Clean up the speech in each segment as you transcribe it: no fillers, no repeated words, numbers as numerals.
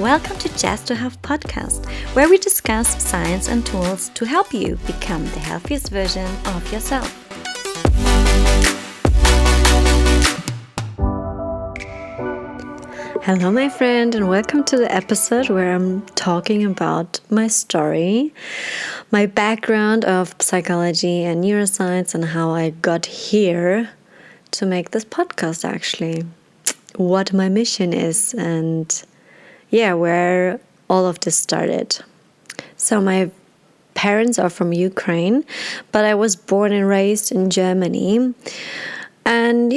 welcome to Just to Have podcast, where we discuss science and tools to help you become the healthiest version of yourself. Hello, my friend, and welcome to the episode where I'm talking about my story, my background of psychology and neuroscience, and how I got here to make this podcast, actually. What my mission is, and where all of this started. So my parents are from Ukraine, but I was born and raised in Germany. And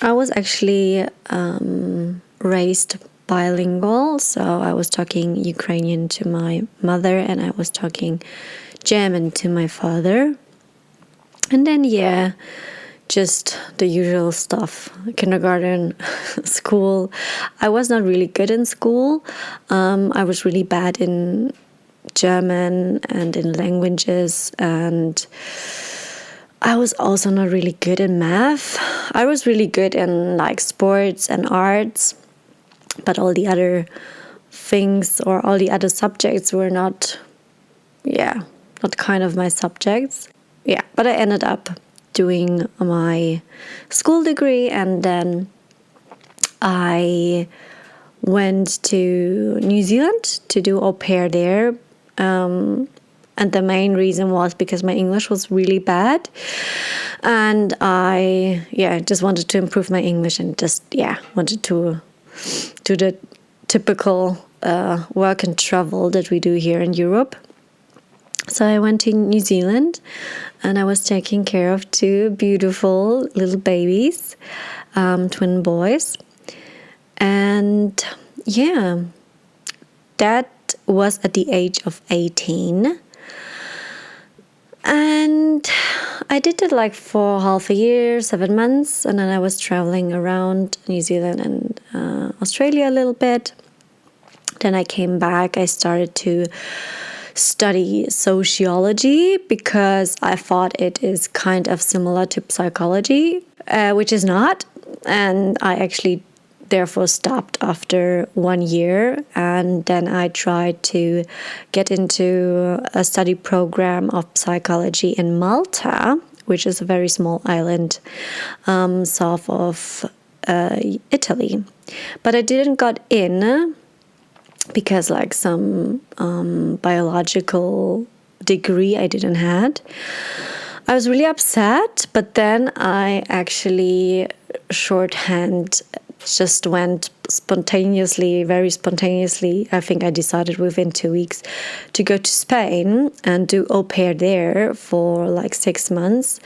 I was actually raised bilingual. So I was talking Ukrainian to my mother and I was talking German to my father. And then, just the usual stuff. Kindergarten, school. I was not really good in school. I was really bad in German and in languages, and I was also not really good in math. I was really good in sports and arts, but all the other things or all the other subjects were not kind of my subjects. But I ended up doing my school degree, and then I went to New Zealand to do au pair there. And the main reason was because my English was really bad. And I just wanted to improve my English and wanted to do the typical work and travel that we do here in Europe. So I went to New Zealand and I was taking care of two beautiful little babies, twin boys. And that was at the age of 18. And I did it for half a year, 7 months. And then I was traveling around New Zealand and Australia a little bit. Then I came back. I started to study sociology because I thought it is kind of similar to psychology, which is not. And I actually therefore stopped after 1 year, and then I tried to get into a study program of psychology in Malta, which is a very small island south of Italy. But I didn't got in because some biological degree I didn't had. I was really upset, but then I actually shorthand just went very spontaneously. I think I decided within 2 weeks to go to Spain and do au pair there for 6 months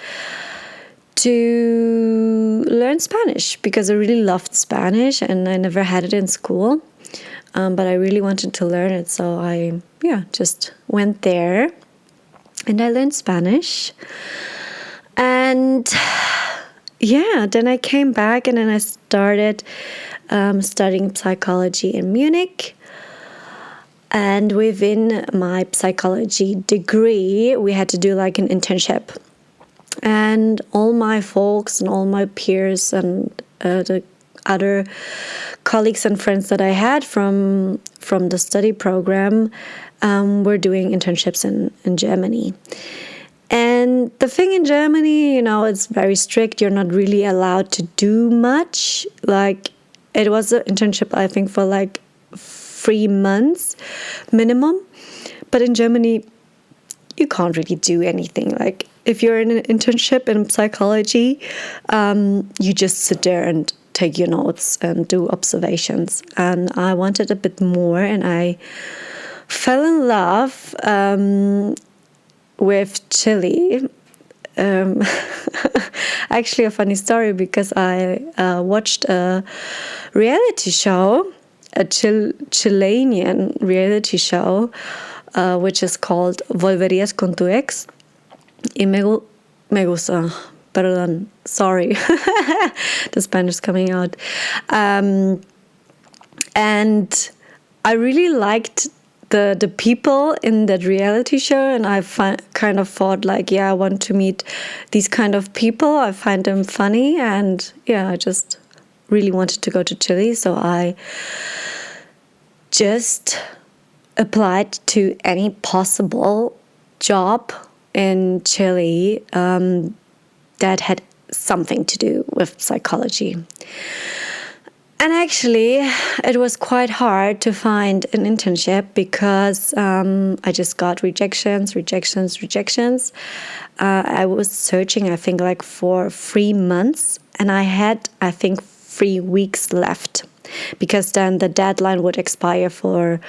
to learn Spanish, because I really loved Spanish and I never had it in school. But I really wanted to learn it, so I just went there and I learned Spanish. And then I came back and then I started studying psychology in Munich. And within my psychology degree, we had to do an internship. And all my folks and all my peers and the other colleagues and friends that I had from the study program were doing internships in Germany. And the thing in Germany, it's very strict. You're not really allowed to do much. It was an internship, I think, for 3 months minimum. But in Germany, you can't really do anything. If you're in an internship in psychology, you just sit there and take your notes and do observations. And I wanted a bit more, and I fell in love with Chile. Actually, a funny story, because I watched a reality show, a Chilean reality show, which is called Volverías con tu ex. Y me gusta. Perdón, sorry. The Spanish is coming out. And I really liked the people in that reality show, and I kind of thought I want to meet these kind of people. I find them funny, and I just really wanted to go to Chile. So I just applied to any possible job in Chile that had something to do with psychology. And actually, it was quite hard to find an internship because I just got rejections. I was searching, I think, like for 3 months, and I had, I think, 3 weeks left, because then the deadline would expire for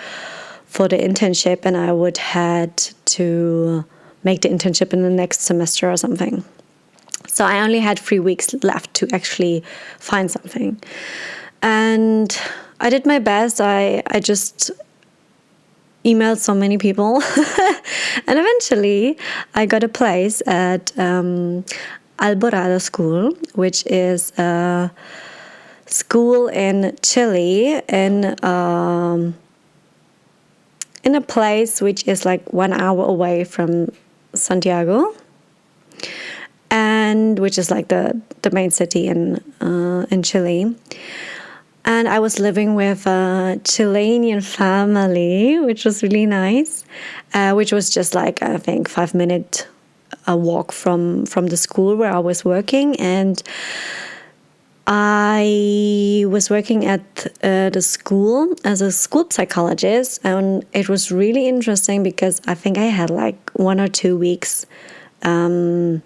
the internship, and I would had to make the internship in the next semester or something. So I only had 3 weeks left to actually find something. And I did my best. I just emailed so many people. And eventually I got a place at Alborada School, which is a school in Chile in a place which is like 1 hour away from Santiago, and which is like the main city in Chile. And I was living with a Chilean family, which was really nice, which was just like, I think, 5-minute walk from the school where I was working. And I was working at the school as a school psychologist, and it was really interesting because I think I had like 1 or 2 weeks. The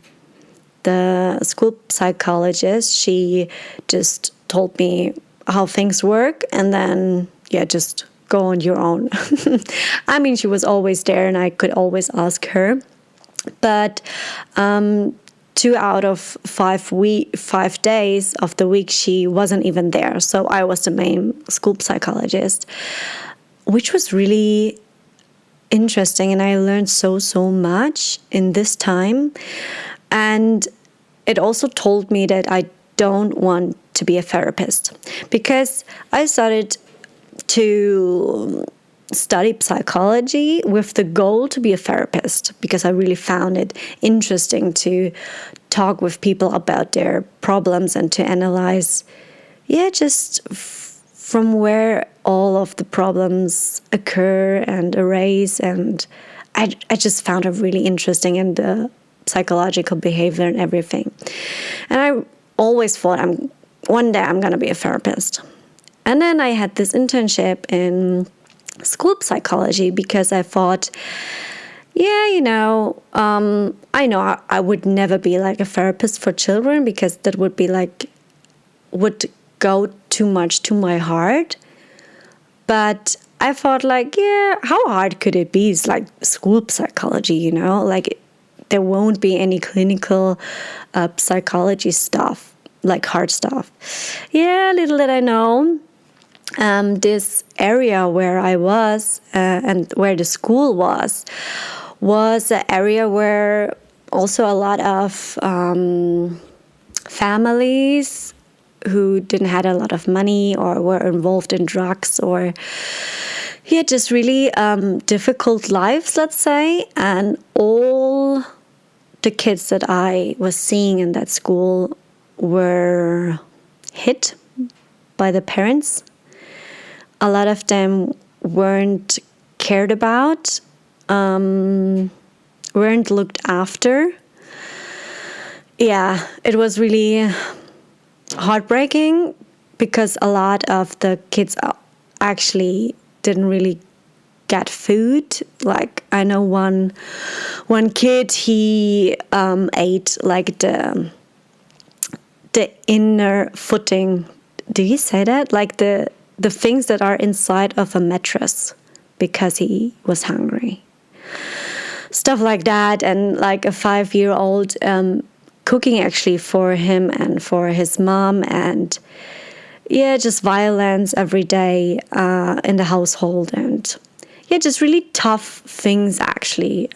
school psychologist, she just told me how things work, and then just go on your own. I mean, she was always there and I could always ask her, but 2 out of 5 days of the week she wasn't even there, so I was the main school psychologist, which was really interesting, and I learned so much in this time. And it also told me that I don't want to be a therapist, because I started to study psychology with the goal to be a therapist, because I really found it interesting to talk with people about their problems and to analyze, just from where all of the problems occur and arise. And I just found it really interesting, and the psychological behavior and everything. And I always thought one day I'm going to be a therapist. And then I had this internship in school psychology because I thought, I know I would never be like a therapist for children, because that would be like, would go too much to my heart. But I thought like, how hard could it be? It's like school psychology, like there won't be any clinical psychology stuff, like hard stuff. Little did I know, this area where I was and where the school was an area where also a lot of families who didn't have a lot of money or were involved in drugs or just really difficult lives, let's say. And all the kids that I was seeing in that school were hit by the parents. A lot of them weren't cared about, weren't looked after. It was really heartbreaking, because a lot of the kids actually didn't really get food. Like, I know one kid, he ate like the inner footing. Do you say that? Like the things that are inside of a mattress, because he was hungry. Stuff like that. And like a 5-year-old cooking actually for him and for his mom, and just violence every day in the household, and just really tough things actually,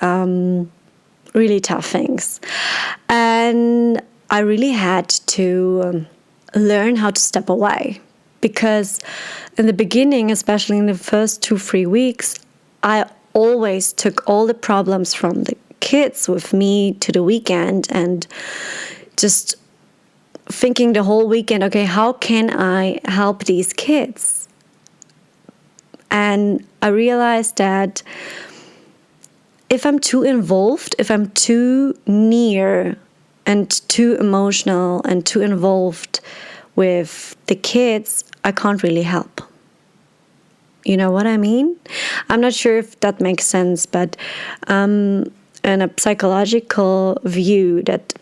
really tough things. And I really had to learn how to step away, because in the beginning, especially in the first 2-3 weeks, I always took all the problems from the kids with me to the weekend, and just thinking the whole weekend, okay, how can I help these kids? And I realized that if I'm too involved, if I'm too near and too emotional and too involved with the kids, I can't really help. You know what I mean? I'm not sure if that makes sense, but in a psychological view, that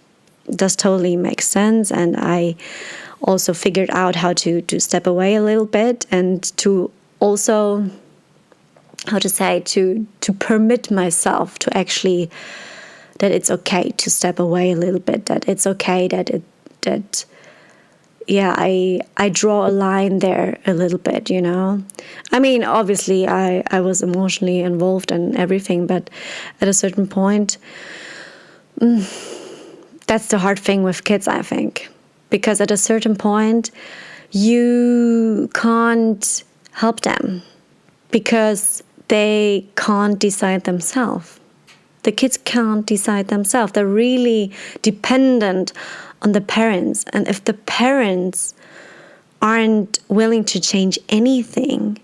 does totally make sense. And I also figured out how to step away a little bit and to also, how to say, to permit myself to actually, that it's okay to step away a little bit, that it's okay that I draw a line there a little bit, you know. I mean, obviously I was emotionally involved and everything, but at a certain point, that's the hard thing with kids, I think. Because at a certain point, you can't help them because they can't decide themselves. The kids can't decide themselves. They're really dependent on the parents. And if the parents aren't willing to change anything,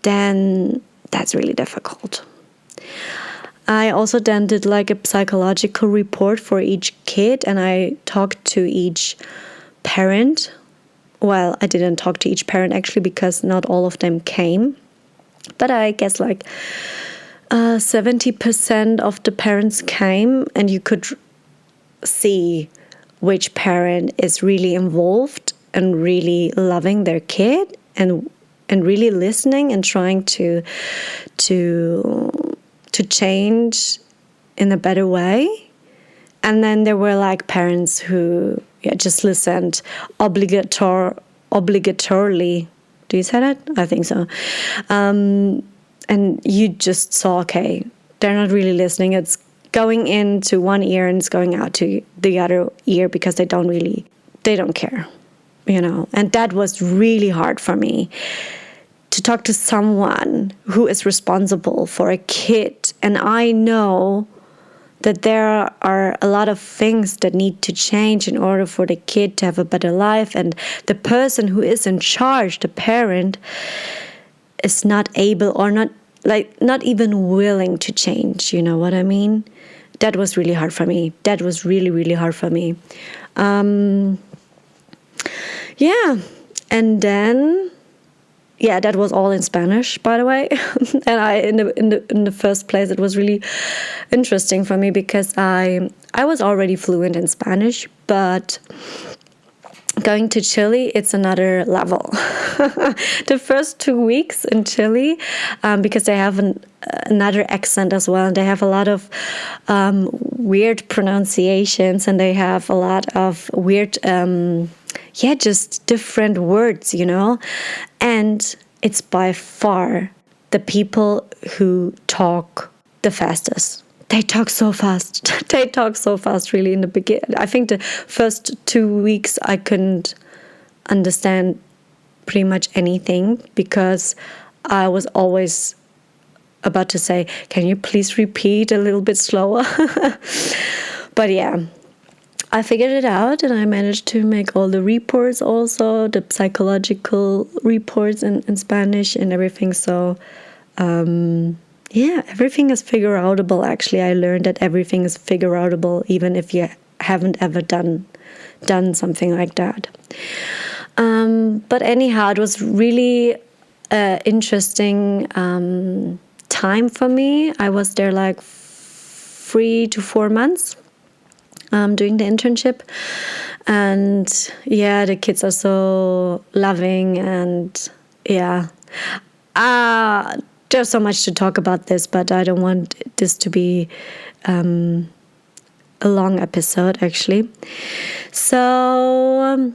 then that's really difficult. I also then did like a psychological report for each kid, and I talked to each parent. Well, I didn't talk to each parent actually because not all of them came. But I guess like 70% of the parents came, and you could see which parent is really involved and really loving their kid and really listening and trying to change in a better way. And then there were like parents who just listened obligatorily. Do you say that? I think so. And you just saw, okay, they're not really listening. It's going into one ear and it's going out to the other ear because they don't care, you know. And that was really hard for me, to talk to someone who is responsible for a kid. And I know that there are a lot of things that need to change in order for the kid to have a better life. And the person who is in charge, the parent, is not able or not even willing to change. You know what I mean? That was really hard for me. That was really, really hard for me. And then, that was all in Spanish, by the way. And in the first place, it was really interesting for me because I was already fluent in Spanish, but going to Chile, it's another level. The first 2 weeks in Chile, because they have another accent as well, and they have a lot of weird pronunciations, and they have a lot of weird, just different words, you know. And it's by far the people who talk the fastest. They talk so fast. They talk so fast, really, in the beginning. I think the first 2 weeks I couldn't understand pretty much anything because I was always about to say, can you please repeat a little bit slower? But yeah, I figured it out, and I managed to make all the reports also, the psychological reports in Spanish and everything. So everything is figure outable. Actually, I learned that everything is figure outable, even if you haven't ever done something like that. But anyhow, it was really interesting time for me. I was there like 3 to 4 months doing the internship. And the kids are so loving, and there's so much to talk about this, but I don't want this to be a long episode, actually. So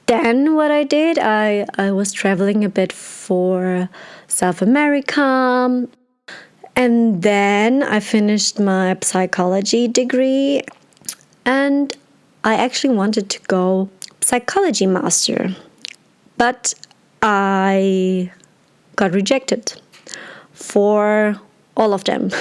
then what I did, I was traveling a bit for South America. And then I finished my psychology degree, and I actually wanted to go psychology master, but I got rejected for all of them.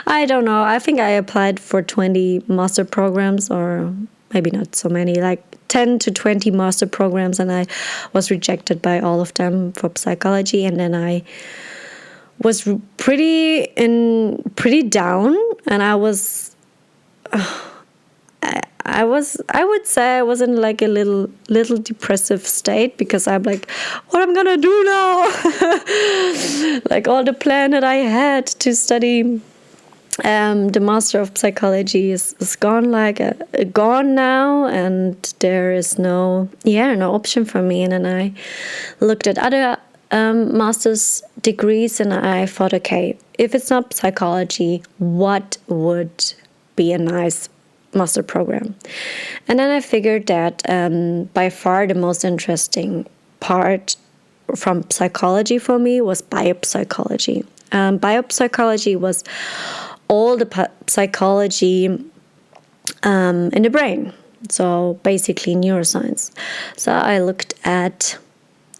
I don't know. I think I applied for 20 master programs, or maybe not so many, like 10 to 20 master programs, and I was rejected by all of them for psychology. And then I was pretty down, and I would say I was in like a little depressive state, because I'm like, what I'm gonna do now? Like all the plan that I had to study the Master of Psychology is gone, gone now, and there is no option for me. And then I looked at other master's degrees, and I thought, okay, if it's not psychology, what would be a nice master program? And then I figured that by far the most interesting part from psychology for me was biopsychology. Biopsychology was all the psychology in the brain, so basically neuroscience. So I looked at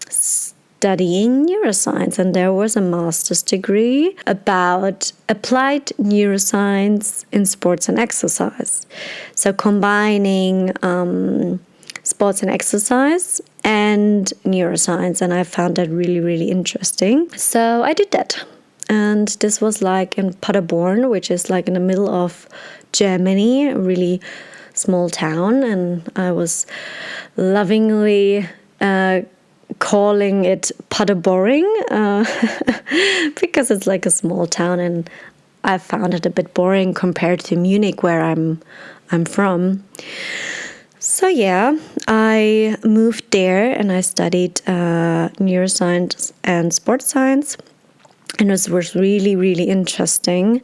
studying neuroscience, and there was a master's degree about applied neuroscience in sports and exercise. So combining sports and exercise and neuroscience, and I found that really, really interesting. So I did that. And this was like in Paderborn, which is like in the middle of Germany, a really small town. And I was lovingly calling it Paderboring because it's like a small town, and I found it a bit boring compared to Munich, where I'm from. So yeah, I moved there and I studied neuroscience and sports science. And it was really, really interesting.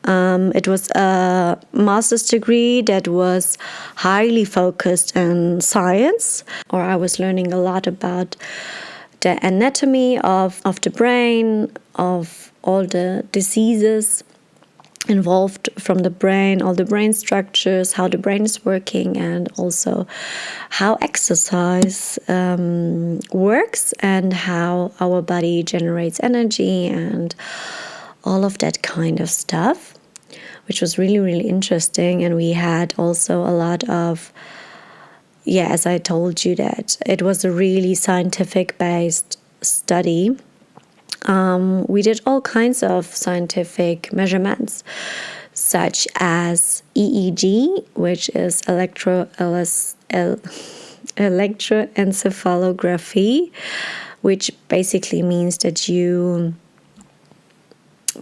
It was a master's degree that was highly focused on science, or I was learning a lot about the anatomy of the brain, of all the diseases involved from the brain, all the brain structures, how the brain is working, and also how exercise works and how our body generates energy and all of that kind of stuff, which was really, really interesting. And we had also a lot of, as I told you, that it was a really scientific-based study. We did all kinds of scientific measurements, such as EEG, which is electroencephalography, which basically means that you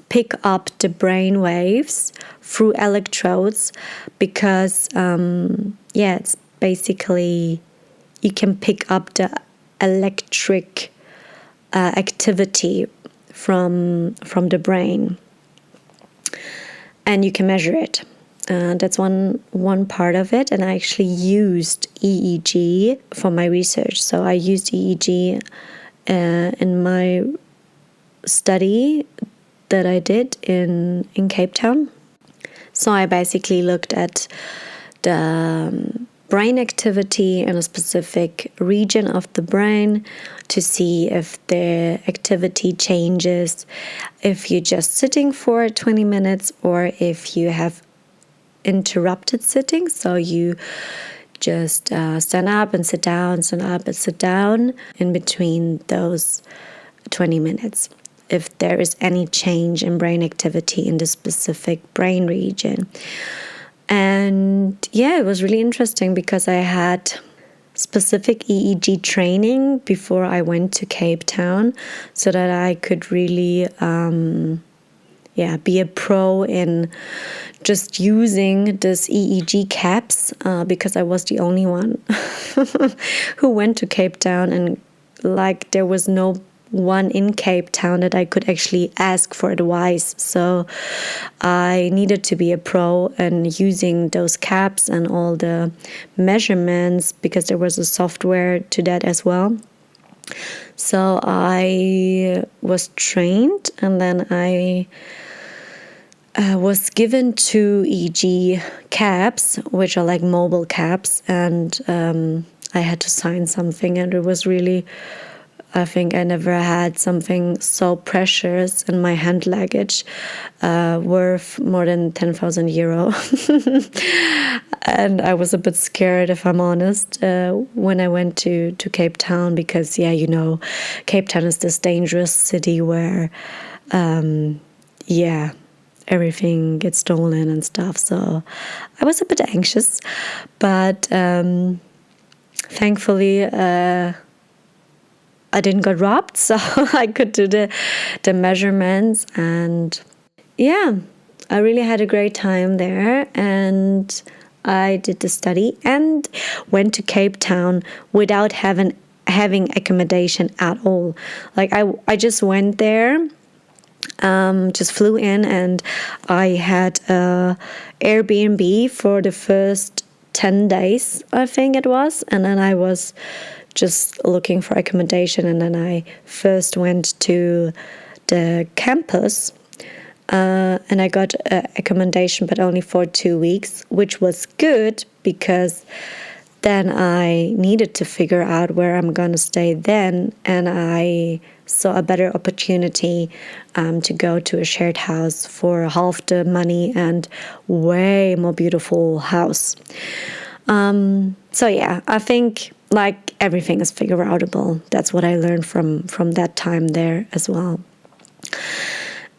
pick up the brain waves through electrodes, because it's basically you can pick up the electric activity from the brain, and you can measure it. That's one part of it, and I actually used EEG for my research. So I used EEG in my study that I did in Cape Town. So I basically looked at the brain activity in a specific region of the brain to see if the activity changes if you're just sitting for 20 minutes or if you have interrupted sitting. So you just stand up and sit down, stand up and sit down in between those 20 minutes. If there is any change in brain activity in the specific brain region. And it was really interesting because I had specific EEG training before I went to Cape Town, so that I could really be a pro in just using this EEG caps, because I was the only one who went to Cape Town, and like there was no one in Cape Town that I could actually ask for advice. So I needed to be a pro and using those caps and all the measurements, because there was a software to that as well. So I was trained, and then I was given 2 EEG caps, which are like mobile caps, and I had to sign something, and it was really I think I never had something so precious in my hand luggage, worth more than 10,000 euro. And I was a bit scared, if I'm honest, when I went to Cape Town, because, yeah, you know, Cape Town is this dangerous city where, yeah, everything gets stolen and stuff. So I was a bit anxious, but thankfully, I didn't get robbed, so I could do the measurements, and yeah, I really had a great time there, and I did the study and went to Cape Town without having accommodation at all. Like I just went there, just flew in, and I had a Airbnb for the first 10 days, I think it was, and then I was just looking for accommodation, and then I first went to the campus, and I got accommodation, but only for 2 weeks, which was good because then I needed to figure out where I'm going to stay then, and I saw a better opportunity to go to a shared house for half the money and way more beautiful house. So yeah, I think like everything is figure outable. That's what I learned from that time there as well.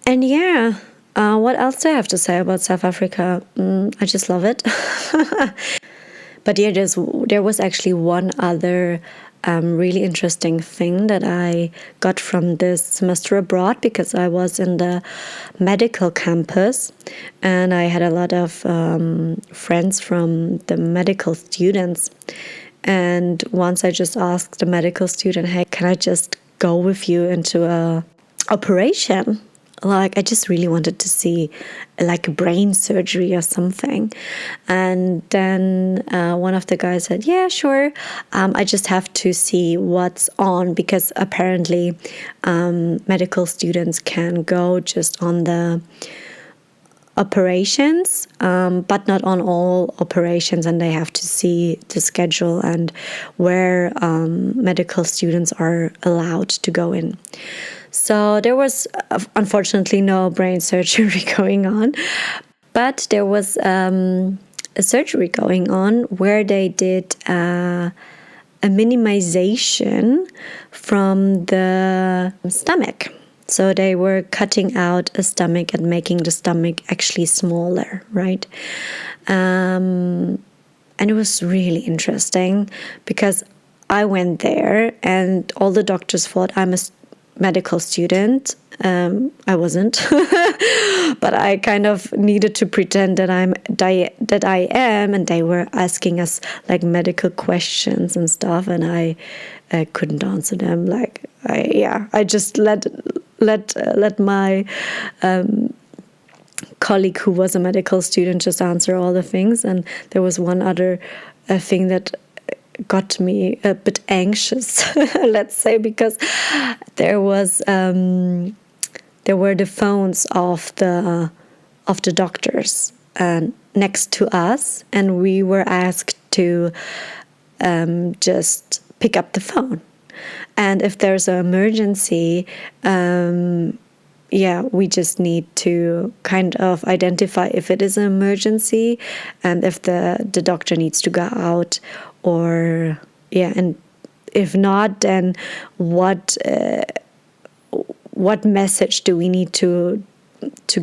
And yeah, what else do I have to say about South Africa? I just love it. But yeah, there was actually one other really interesting thing that I got from this semester abroad, because I was in the medical campus and I had a lot of friends from the medical students. And once I just asked the medical student, hey, can I just go with you into a operation? Like, I just really wanted to see like a brain surgery or something. And then one of the guys said, yeah, sure. I just have to see what's on, because apparently medical students can go just on the operations, but not on all operations, and they have to see the schedule and where medical students are allowed to go in. So there was unfortunately no brain surgery going on, but there was a surgery going on where they did a minimization from the stomach. So they were cutting out a stomach and making the stomach actually smaller, right? And it was really interesting because I went there and all the doctors thought I'm a medical student. I wasn't, but I kind of needed to pretend that I am, and they were asking us like medical questions and stuff, and I couldn't answer them. Like I just let my colleague who was a medical student just answer all the things, and there was one other thing that got me a bit anxious, let's say, because there were the phones of the doctors next to us, and we were asked to just pick up the phone, and if there's an emergency, we just need to kind of identify if it is an emergency and if the doctor needs to go out, or and if not, then what message do we need to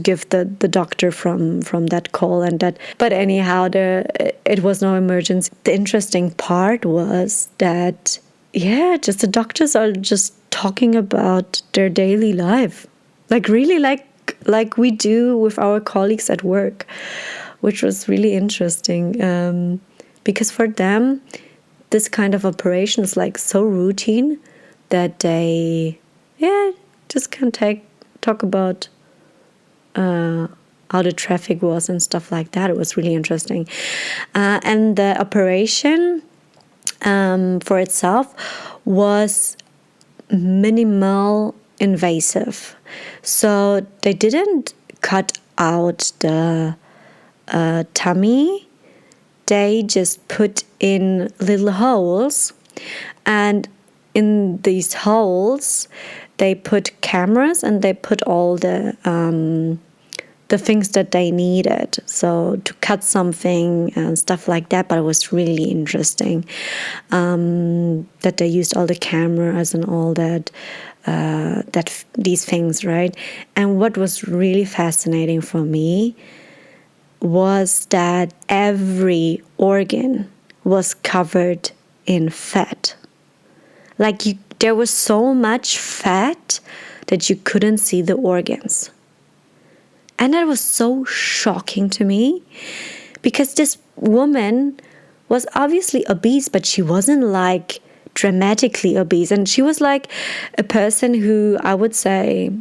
give the doctor from that call and that. But anyhow, it was no emergency. The interesting part was that just the doctors are just talking about their daily life, like really like we do with our colleagues at work, which was really interesting, because for them this kind of operation is like so routine that they just can talk about how the traffic was and stuff like that. It was really interesting, and the operation for itself was minimal invasive. So they didn't cut out the tummy. They just put in little holes, and in these holes, they put cameras and they put all the things that they needed. So to cut something and stuff like that. But it was really interesting that they used all the cameras and all that, these things, right? And what was really fascinating for me was that every organ was covered in fat. Like there was so much fat that you couldn't see the organs. And that was so shocking to me, because this woman was obviously obese, but she wasn't like dramatically obese. And she was like a person who, I would say,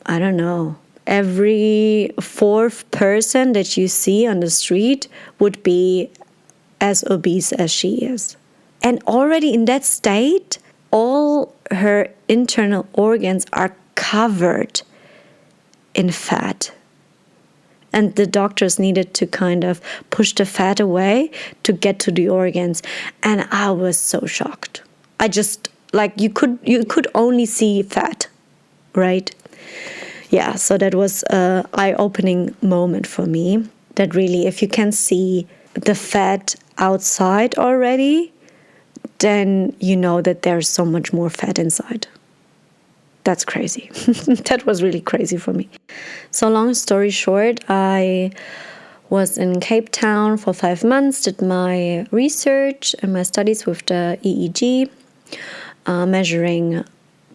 I don't know, every fourth person that you see on the street would be as obese as she is. And already in that state, all her internal organs are covered in fat. And the doctors needed to kind of push the fat away to get to the organs. And I was so shocked. I just, like, you could only see fat, right? Yeah, so that was an eye-opening moment for me. That really, if you can see the fat outside already, then you know that there's so much more fat inside. That's crazy. That was really crazy for me. So long story short, I was in Cape Town for 5 months, did my research and my studies with the EEG, measuring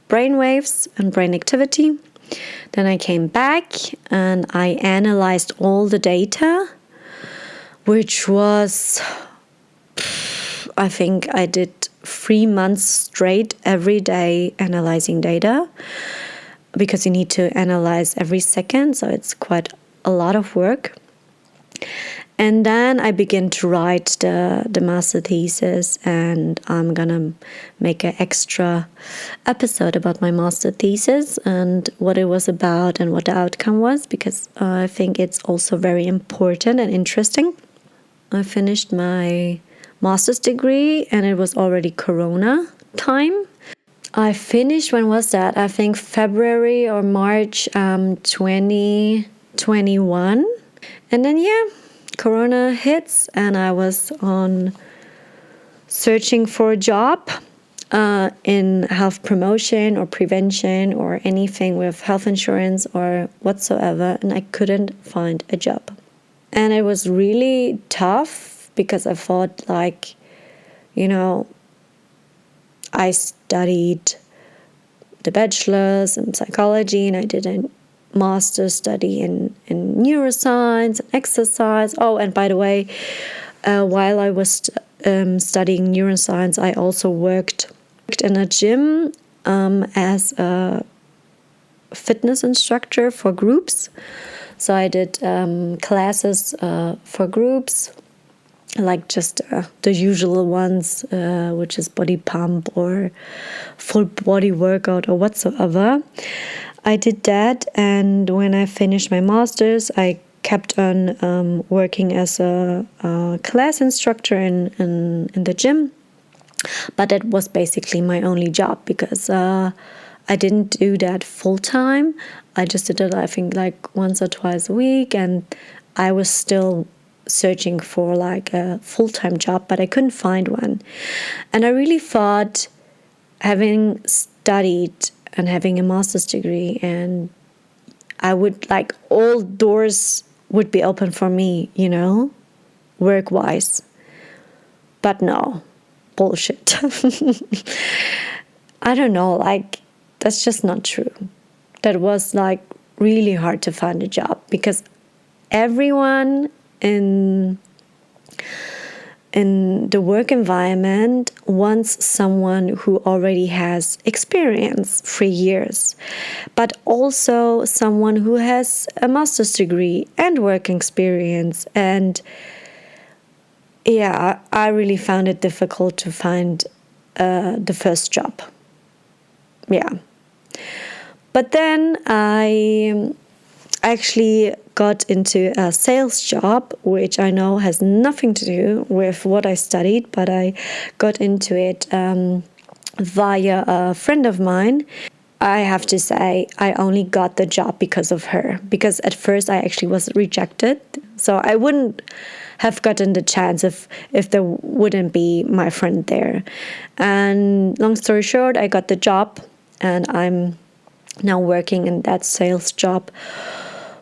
brain waves and brain activity. Then I came back and I analyzed all the data, which was, I think I did 3 months straight every day analyzing data, because you need to analyze every second, so it's quite a lot of work. And then I began to write the master thesis, and I'm gonna make an extra episode about my master thesis and what it was about and what the outcome was, because I think it's also very important and interesting. I finished my master's degree and it was already Corona time. I finished, when was that? I think February or March 2021. And then, Corona hits and I was on searching for a job in health promotion or prevention or anything with health insurance or whatsoever. And I couldn't find a job. And it was really tough, because I thought, like, I studied the bachelor's in psychology and I did a master's study in neuroscience and exercise. Oh, and by the way, while I was studying neuroscience, I also worked in a gym as a fitness instructor for groups. So I did classes for groups, like just the usual ones, which is body pump or full body workout or whatsoever. I did that, and when I finished my master's, I kept on working as a class instructor in the gym. But that was basically my only job, because I didn't do that full time. I just did it, I think, like once or twice a week, and I was still searching for like a full-time job, but I couldn't find one. And I really thought, having studied and having a master's degree, and I would, like, all doors would be open for me, work-wise. But no, bullshit. I don't know, like, that's just not true. That was like really hard to find a job, because everyone in the work environment wants someone who already has experience, 3 years, but also someone who has a master's degree and work experience. And yeah, I really found it difficult to find the first job. Yeah. But then I actually got into a sales job, which I know has nothing to do with what I studied, but I got into it via a friend of mine. I have to say, I only got the job because of her. Because at first I actually was rejected. So I wouldn't have gotten the chance if there wouldn't be my friend there. And long story short, I got the job and I'm now working in that sales job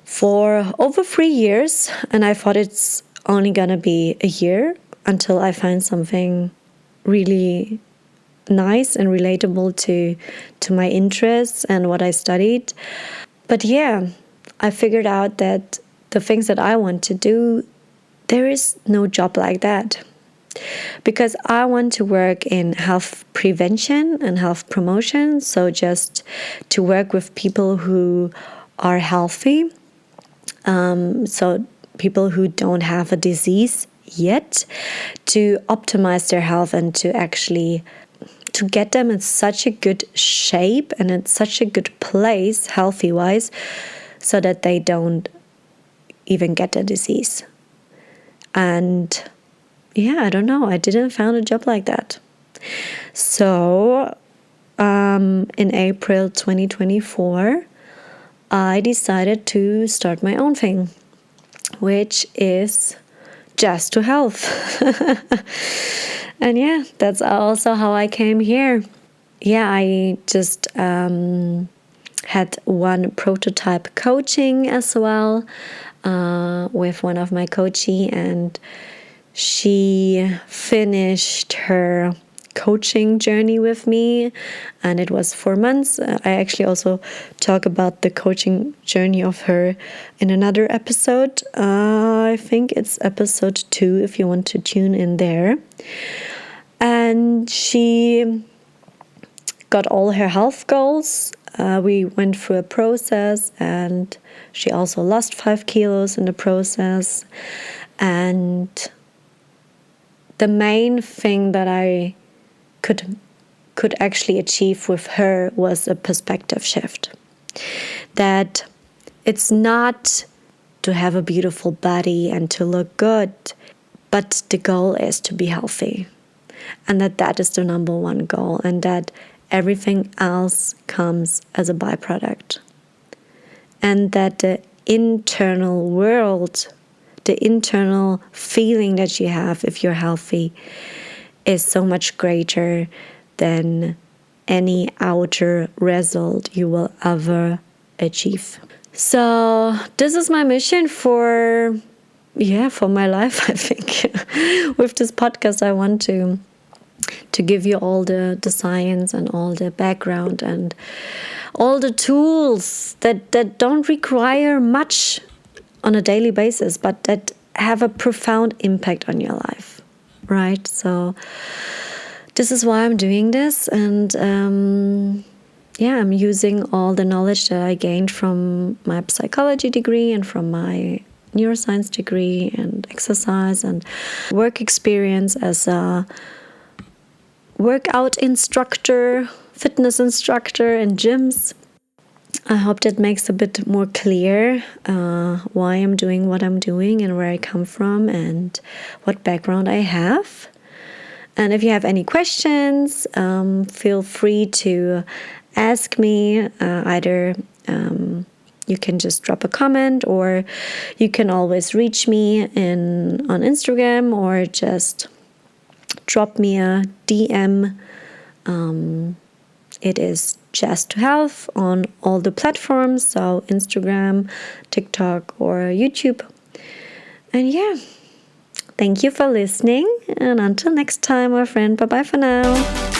for over 3 years. And I thought it's only gonna be a year until I find something really nice and relatable to my interests and what I studied. But yeah, I figured out that the things that I want to do, there is no job like that. Because I want to work in health prevention and health promotion, so just to work with people who are healthy, so people who don't have a disease yet, to optimize their health and to actually to get them in such a good shape and in such a good place, healthy-wise, so that they don't even get a disease. And yeah, I don't know. I didn't find a job like that. So in April 2024, I decided to start my own thing, which is Just to Health. And yeah, that's also how I came here. Yeah, I just had one prototype coaching as well with one of my coachees, and she finished her coaching journey with me, and it was 4 months. I actually also talk about the coaching journey of her in another episode. I think it's episode 2 if you want to tune in there. And she got all her health goals. We went through a process, and she also lost 5 kilos in the process. And the main thing that I could actually achieve with her was a perspective shift. That it's not to have a beautiful body and to look good, but the goal is to be healthy. And that is the number one goal, and that everything else comes as a byproduct. And that the internal world, the internal feeling that you have if you're healthy, is so much greater than any outer result you will ever achieve. So this is my mission for my life, I think. With this podcast, I want to give you all the science and all the background and all the tools that don't require much on a daily basis, but that have a profound impact on your life, right? So this is why I'm doing this, and I'm using all the knowledge that I gained from my psychology degree and from my neuroscience degree and exercise and work experience as a workout instructor, fitness instructor in gyms. I hope that makes a bit more clear why I'm doing what I'm doing and where I come from and what background I have. And if you have any questions, feel free to ask me. Either you can just drop a comment, or you can always reach me on Instagram, or just drop me a DM. It is Just to Health on all the platforms, so Instagram, TikTok, or YouTube. And yeah, thank you for listening, and until next time, my friend, bye-bye for now.